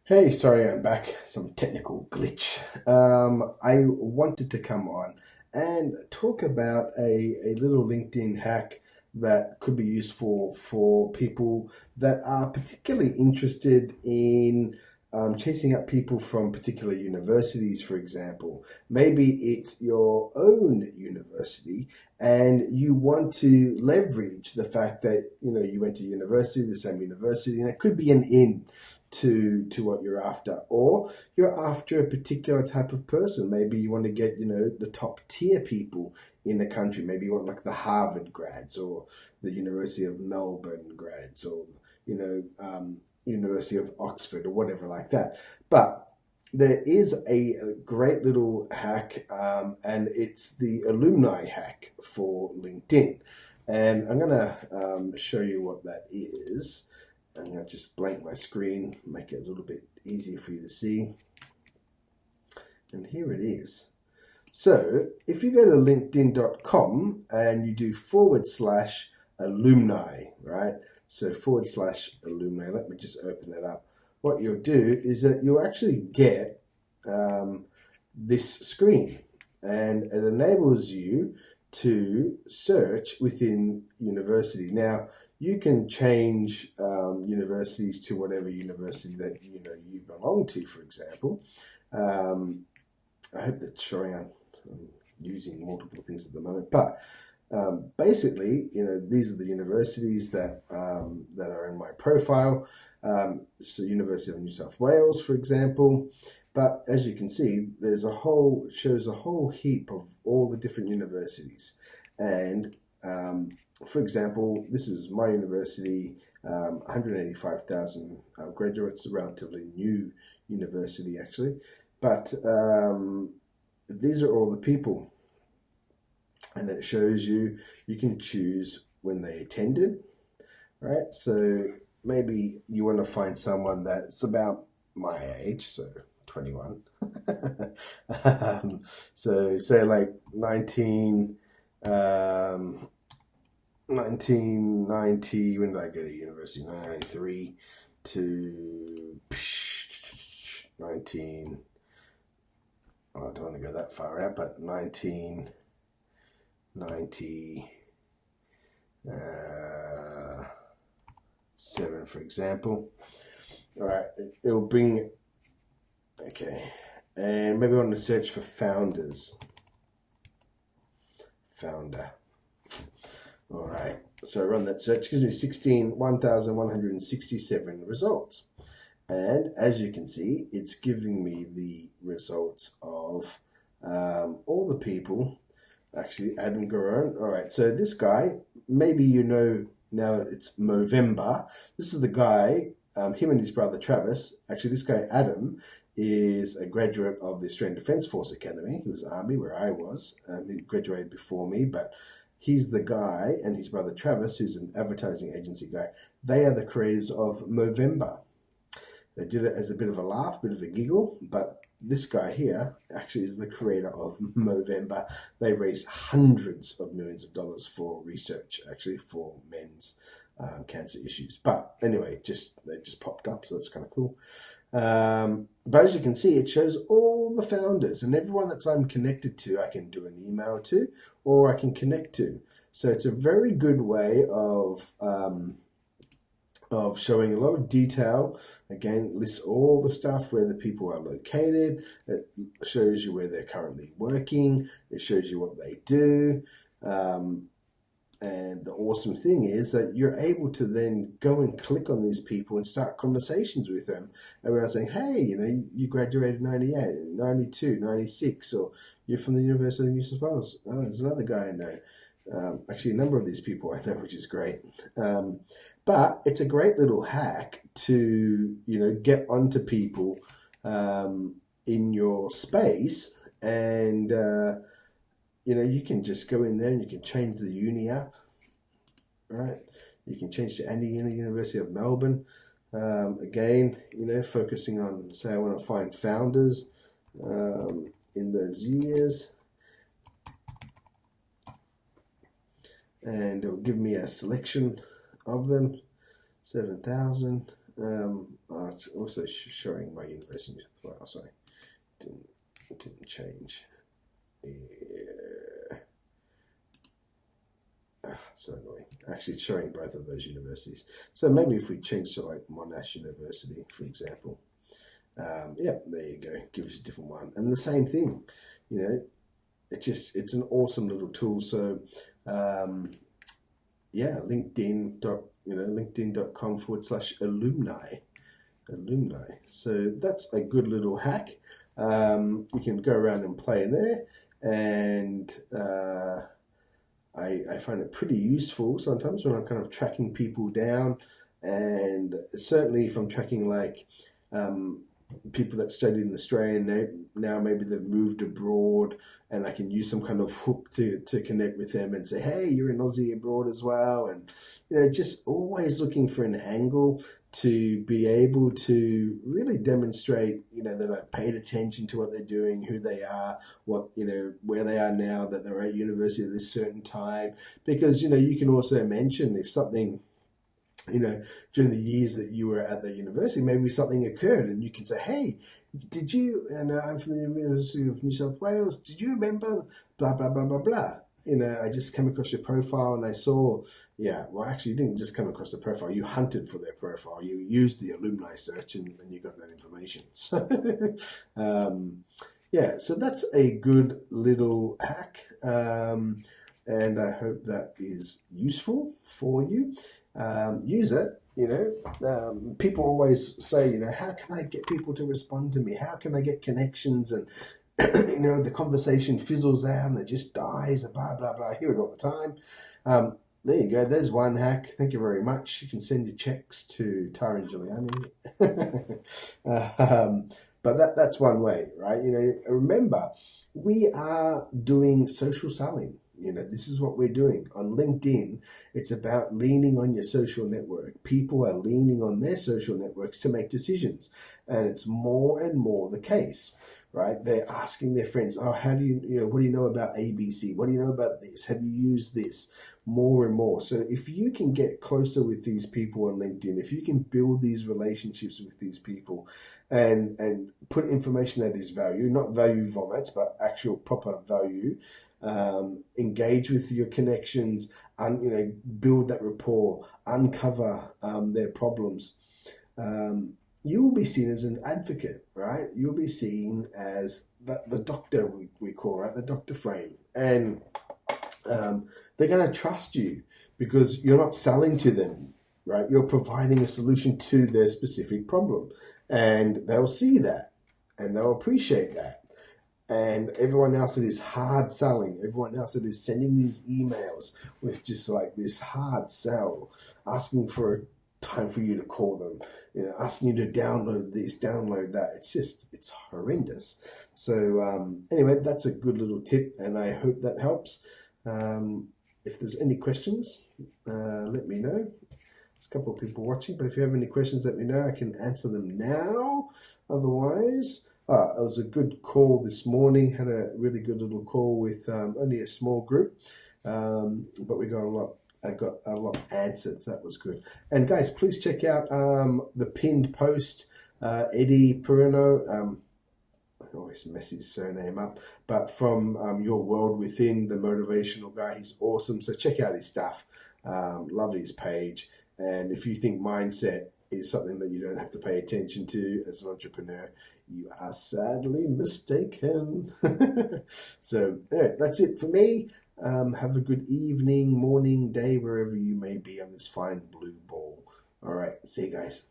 Hey, sorry, I'm back. Some technical glitch. I wanted to come on and talk about a little LinkedIn hack that could be useful for people that are particularly interested in chasing up people from particular universities, for example. Maybe it's your own university and you want to leverage the fact that, you went to university, the same university, and it could be an in to what you're after, or you're after a particular type of person. Maybe you want to get the top tier people in the country. Maybe you want like the Harvard grads or the University of Melbourne grads, or University of Oxford or whatever like that. But there is a great little hack, and it's the Alumni Hack for LinkedIn. And I'm going to show you what that is. I'm going to just blank my screen, make it a little bit easier for you to see. And here it is. So if you go to linkedin.com and you do /alumni, right? So /alumni, let me just open that up. What you'll do is that you'll actually get this screen, and it enables you to search within university. Now, you can change universities to whatever university that you belong to, for example. I hope that's showing up. I'm using multiple things at the moment, but basically, these are the universities that are in my profile. So, University of New South Wales, for example. But as you can see, shows a whole heap of all the different universities. And for example, this is my university, 185,000 graduates, a relatively new university actually. But these are all the people. And then it shows you can choose when they attended, right? So maybe you want to find someone that's about my age, so 21. So say like 1990, when did I go to university? 1993 to 19, I don't want to go that far out, but 1997, for example. All right, it'll bring, okay, and maybe I want to search for founders. Founder. All right, so I run that search, gives me 1,167 results. And as you can see, it's giving me the results of all the people. Actually, Adam Garon. All right, so this guy, maybe now it's Movember. This is the guy, him and his brother Travis. Actually, this guy, Adam, is a graduate of the Australian Defence Force Academy. He was Army, where I was. He graduated before me, but he's the guy, and his brother Travis, who's an advertising agency guy. They are the creators of Movember. They did it as a bit of a laugh, bit of a giggle, but this guy here actually is the creator of Movember. They raised hundreds of millions of dollars for research, actually, for men's cancer issues. But anyway, they just popped up, so that's kind of cool. But as you can see, it shows all the founders and everyone that I'm connected to. I can do an email to, or I can connect to. So it's a very good way of showing a lot of detail. Again, lists all the stuff where the people are located. It shows you where they're currently working. It shows you what they do. And the awesome thing is that you're able to then go and click on these people and start conversations with them around saying, hey, you graduated in 98, 92, 96, or you're from the University of New South Wales. Oh, there's another guy I know. Actually, a number of these people I know, which is great. But it's a great little hack to, get onto people in your space, and you can just go in there and you can change the uni app, right? You can change to any University of Melbourne. Again, focusing on, say, I want to find founders in those years, and it'll give me a selection of them, 7,000. It's also showing my university as well. Sorry, didn't change. Yeah. So annoying. Actually, it's showing both of those universities. So maybe if we change to like Monash University, for example. Yeah, there you go. Give us a different one. And the same thing, you know, it's an awesome little tool. So, yeah, LinkedIn.com/alumni. So that's a good little hack. You can go around and play there, and I find it pretty useful sometimes when I'm kind of tracking people down, and certainly if I'm tracking like people that studied in Australia and now maybe they've moved abroad, and I can use some kind of hook to connect with them and say, hey, you're an Aussie abroad as well. And, just always looking for an angle to be able to really demonstrate, that I've paid attention to what they're doing, who they are, where they are now, that they're at university at this certain time. Because, you can also mention if something, during the years that you were at the university, maybe something occurred and you can say, hey, did you, and I'm from the University of New South Wales, did you remember blah, blah, blah, blah, blah? I just came across your profile and I saw, actually you didn't just come across the profile, you hunted for their profile, you used the alumni search and you got that information. So, so that's a good little hack. And I hope that is useful for you. Use it, people always say, how can I get people to respond to me? How can I get connections? And, the conversation fizzles out and it just dies, blah, blah, blah. I hear it all the time. There you go. There's one hack. Thank you very much. You can send your checks to Tara and Giuliani. But that's one way, right? Remember, we are doing social selling. This is what we're doing on LinkedIn. It's about leaning on your social network. People are leaning on their social networks to make decisions. And it's more and more the case, right? They're asking their friends, oh, how do what do you know about ABC? What do you know about this? Have you used this? More and more. So if you can get closer with these people on LinkedIn, if you can build these relationships with these people and put information that is value, not value vomits, but actual proper value, engage with your connections and build that rapport, uncover their problems, you will be seen as an advocate, right? You'll be seen as the doctor, we call, right? The doctor frame. And they're going to trust you because you're not selling to them, right? You're providing a solution to their specific problem, and they'll see that and they'll appreciate that. And everyone else that is hard selling, everyone else that is sending these emails with just like this hard sell, asking for a time for you to call them, asking you to download this, download that. It's horrendous. So anyway, that's a good little tip, and I hope that helps. If there's any questions, let me know. There's a couple of people watching, but if you have any questions, let me know. I can answer them now. Otherwise, it was a good call this morning. Had a really good little call with only a small group, but we got a lot. I got a lot answered, so that was good. And guys, please check out the pinned post. Eddie Perino. I always mess his surname up, but from Your World Within, the motivational guy, he's awesome. So check out his stuff. Love his page. And if you think mindset is something that you don't have to pay attention to as an entrepreneur, you are sadly mistaken. So anyway, that's it for me. Have a good evening, morning, day, wherever you may be on this fine blue ball. All right, see you guys.